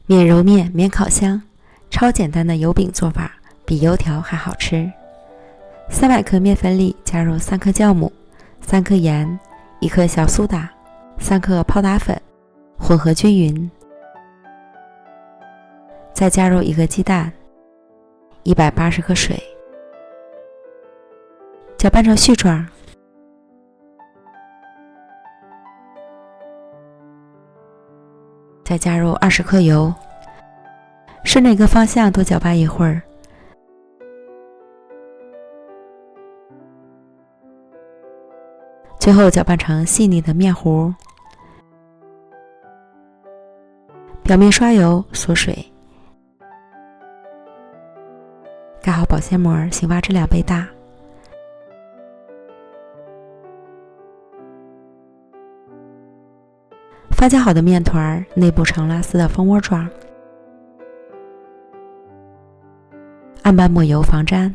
免揉面，免烤箱，超简单的油饼做法，比油条还好吃。300克面粉里加入3克酵母、3克盐、1克小苏打、3克泡打粉，混合均匀。再加入1个鸡蛋、180克水，搅拌成絮状。再加入20克油，顺着一个方向多搅拌一会儿。最后搅拌成细腻的面糊，表面刷油锁水，盖好保鲜膜，醒发至2倍大。发酵好的面团内部呈拉丝的蜂窝状，案板抹油防粘。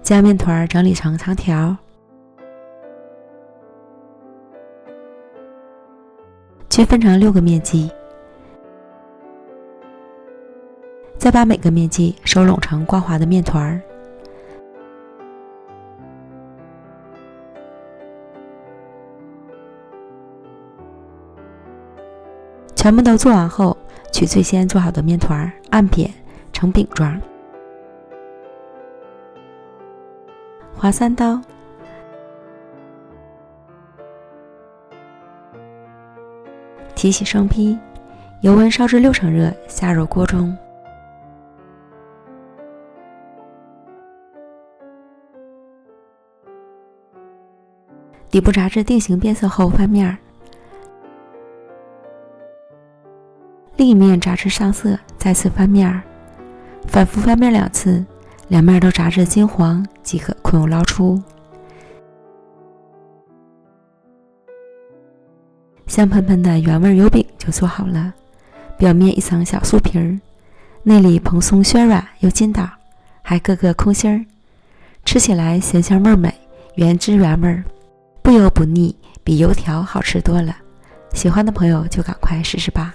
将面团整理成长条，均分成6个面剂，再把每个面剂收拢成光滑的面团。全部都做完后，取最先做好的面团，按扁成饼状，划3刀，提起生坯，油温烧至6成热，下入锅中。底部炸至定型变色后翻面，另一面炸至上色，再次翻面，反复翻面2次，2面都炸至金黄即可控油捞出。香喷喷的原味油饼就做好了，表面一层小酥皮儿，内里蓬松暄软又筋道，还个个空心儿，吃起来咸香味美，原汁原味，不油不腻，比油条好吃多了。喜欢的朋友就赶快试试吧。